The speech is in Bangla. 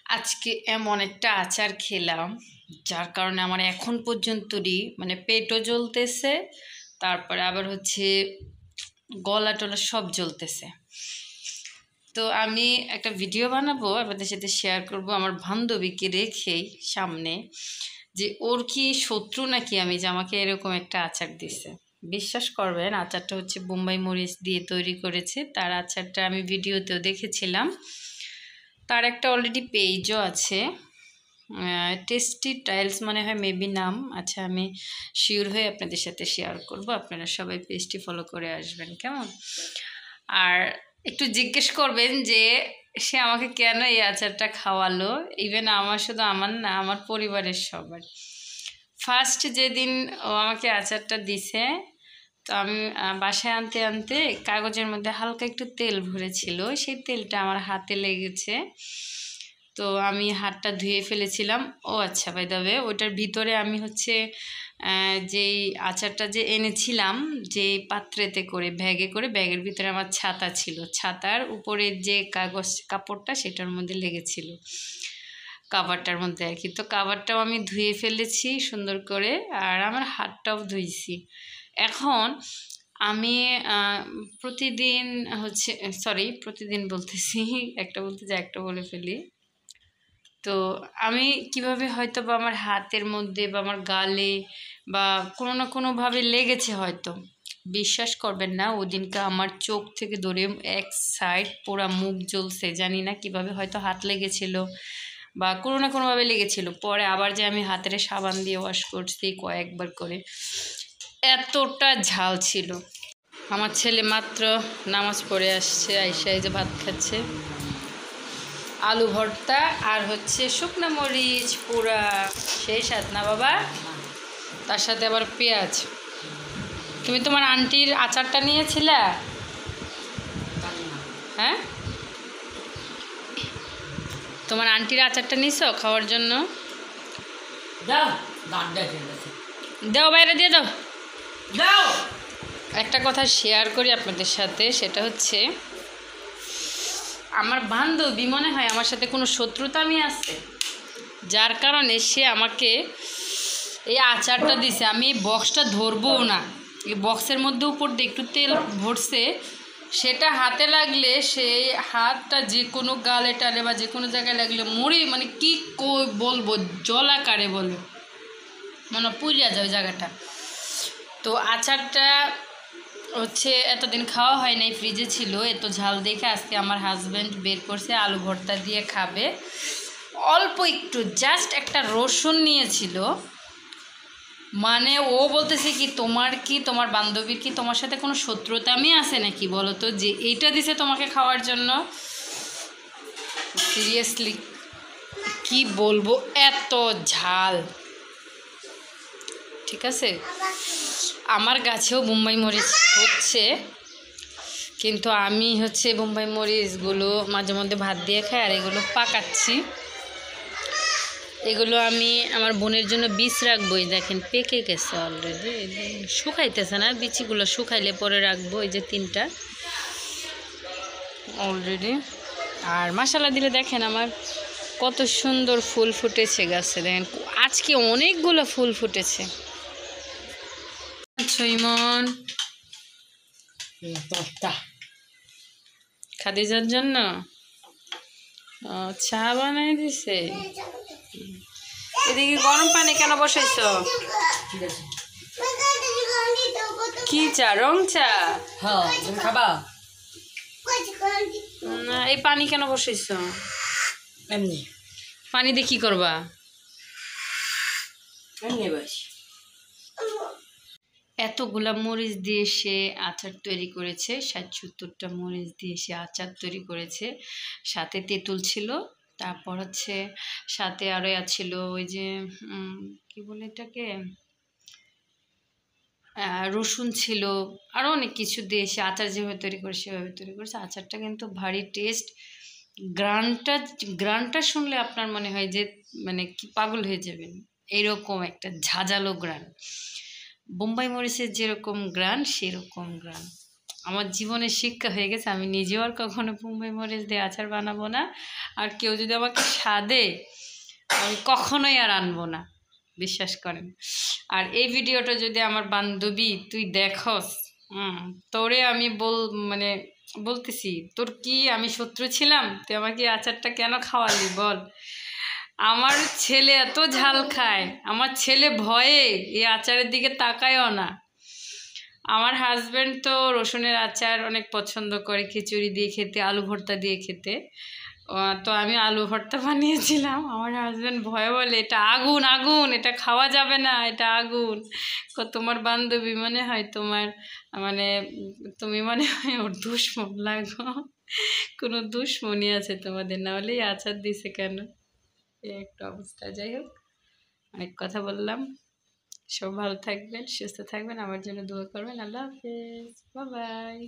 আজকে এমন একটা আচার খেলাম যার কারণে আমার এখন পর্যন্তই মানে পেটও জ্বলতেছে, তারপরে আবার হচ্ছে গলা টলা সব জ্বলতেছে। তো আমি একটা ভিডিও বানাবো, আপনাদের সাথে শেয়ার করব আমার বান্ধবীকে রেখেই সামনে, যে ওর কি শত্রু নাকি আমি যে আমাকে এরকম একটা আচার দিছে। বিশ্বাস করবেন, আচারটা হচ্ছে বোম্বাই মরিচ দিয়ে তৈরি করেছে। তার আচারটা আমি ভিডিওতেও দেখেছিলাম, তার একটা অলরেডি পেজও আছে, টেস্টি টাইলস মনে হয় মেবি নাম। আচ্ছা, আমি শিওর হয়ে আপনাদের সাথে শেয়ার করব, আপনারা সবাই পেজটি ফলো করে আসবেন কেমন। আর একটু জিজ্ঞেস করবেন যে সে আমাকে কেন এই আচারটা খাওয়ালো। ইভেন আমার, শুধু আমার না, আমার পরিবারের সবার। ফার্স্ট যেদিন ও আমাকে আচারটা দিছে, তো আমি বাসায় আনতে আনতে কাগজের মধ্যে হালকা একটু তেল ভরেছিল, সেই তেলটা আমার হাতে লেগেছে। তো আমি হাতটা ধুয়ে ফেলেছিলাম। ও আচ্ছা, বাই দ্য ওয়ে, ওটার ভিতরে আমি হচ্ছে যেই আচারটা যে এনেছিলাম, যে পাত্রেতে করে ব্যাগে করে, ব্যাগের ভিতরে আমার ছাতা ছিল, ছাতার উপরে যে কাগজ কাপড়টা সেটার মধ্যে লেগেছিল, কাভারটার মধ্যে আর কি। তো কাভারটাও আমি ধুয়ে ফেলেছি সুন্দর করে, আর আমার হাতটাও ধুইছি। এখন আমি প্রতিদিন হচ্ছে, সরি প্রতিদিন বলতেছি, একটা বলতে যাই একটা বলে ফেলি। তো আমি কিভাবে হয়তো বা আমার হাতের মধ্যে বা আমার গালে বা কোনো না কোনোভাবে লেগেছে হয়তো। বিশ্বাস করবেন না, ওদিনকে আমার চোখ থেকে ধরে এক সাইড পুরা মুখ জ্বলছে, জানি না কিভাবে, হয়তো হাত লেগেছিল বা কোনো না কোনোভাবে লেগেছিল। পরে আবার যে আমি হাতের সাবান দিয়ে ওয়াশ করছি কয়েকবার করে, এতটা ঝাল ছিল। আমার ছেলে মাত্র নামাজ পড়ে আসছে, আইসা এই যে ভাত খাচ্ছে, আলু ভর্তা আর হচ্ছে শুকনো মরিচ পুরা, সেই স্বাদ না বাবা, তার সাথে আবার পেঁয়াজ। তুমি তোমার আন্টির আচারটা নিয়েছিলে? হ্যাঁ, তোমার আন্টির আচারটা নিছো খাওয়ার জন্য? দাও, বাইরে দিয়ে দাও। দাও, একটা কথা শেয়ার করি আপনাদের সাথে, সেটা হচ্ছে আমার বান্ধবী মনে হয় আমার সাথে কোনো শত্রুতা আমি আছে, যার কারণে সে আমাকে এই আচারটা দিছে। আমি এই বক্সটা ধরবো না, এই বক্সের মধ্যে উপর দিয়ে একটু তেল ভরছে, সেটা হাতে লাগলে সেই হাতটা যে কোনো গালে টালে বা যে কোনো জায়গায় লাগলে মরি, মানে কি বলবো, জলাকারে বলবো, মানে পুড়িয়া যায় ওই জায়গাটা। তো আচারটা হচ্ছে এতদিন খাওয়া হয় নাই, ফ্রিজে ছিল, এত ঝাল দেখে আজকে আমার হাজব্যান্ড বের করছে আলু ভর্তা দিয়ে খাবে। অল্প একটু জাস্ট একটা রসুন নিয়েছিল, মানে ও বলতেছে কি, তোমার বান্ধবীর কি তোমার সাথে কোনো শত্রুতা আমি আছে নাকি বলো তো, যে এইটা দিছে তোমাকে খাওয়ার জন্য। সিরিয়াসলি কি বলবো, এত ঝাল। ঠিক আছে, আমার গাছেও বোম্বাই মরিচ হচ্ছে, কিন্তু আমি হচ্ছে বোম্বাই মরিচগুলো মাঝে মধ্যে ভাত দিয়ে খাই, আর এগুলো পাকাচ্ছি। এগুলো আমি আমার বোনের জন্য বীজ রাখবো, এই দেখেন পেকে গেছে অলরেডি, শুকাইতেছে না, বিচিগুলো শুকাইলে পরে রাখবো। এই যে 3টা অলরেডি। আর মশলা দিলে দেখেন আমার কত সুন্দর ফুল ফুটেছে গাছে, দেখেন আজকে অনেকগুলো ফুল ফুটেছে। ইমন খাদিজার জন্য চা বানাই দিছে। এদিকে গরম পানি কেন বসাইছ? কি চা? রং চা? খাবা? এই পানি কেন বসাইছ? এমনি পানি দিয়ে কি করবা? এতগুলা মরিচ দিয়ে সে আচার তৈরি করেছে, 60-70টা মরিচ দিয়ে সে আচার তৈরি করেছে, সাথে তেঁতুল ছিল, তারপর হচ্ছে সাথে আরও ছিল ওই যে কি বলে এটাকে, রসুন ছিল, আরও অনেক কিছু দিয়ে সে আচার যেভাবে তৈরি করে সেভাবে তৈরি করেছে। আচারটা কিন্তু ভারী টেস্ট। গ্রানটা শুনলে আপনার মনে হয় যে মানে কি পাগল হয়ে যাবেন, এরকম একটা ঝাঁঝালো গ্রান, বোম্বাই মরিচের যেরকম গ্রান সেরকম গ্রান। আমার জীবনের শিক্ষা হয়ে গেছে, আমি নিজেও আর কখনো বোম্বাই মরিচ দিয়ে আচার বানাবো না। আর কেউ যদি আমাকে সাধে আমি কখনোই আর আনবো না, বিশ্বাস করেন। আর এই ভিডিওটা যদি আমার বান্ধবী তুই দেখস, তোরে আমি মানে বলতেছি, তোর কি আমি শত্রু ছিলাম? তুই আমাকে এই আচারটা কেন খাওয়ালি বল? আমার ছেলে এত ঝাল খায়, আমার ছেলে ভয়ে এই আচারের দিকে তাকায়ও না। আমার হাজব্যান্ড তো রসুনের আচার অনেক পছন্দ করে, খিচুড়ি দিয়ে খেতে, আলু ভর্তা দিয়ে খেতে। তো আমি আলু ভর্তা বানিয়েছিলাম, আমার হাজব্যান্ড ভয়ে বলে এটা আগুন আগুন, এটা খাওয়া যাবে না, এটা আগুন। তোমার বান্ধবী মনে হয় তোমার মানে তুমি মনে হয় ওর দুশ্মন লাগো, কোনো দুশ্মনী আছে তোমাদের, না হলেই আচার দিছে কেন? এই একটা অবস্থা। যাই হোক, অনেক কথা বললাম। সব ভালো থাকবেন, সুস্থ থাকবেন, আমার জন্য দোয়া করবেন। আল্লাহ হাফেজ, বাই বাই।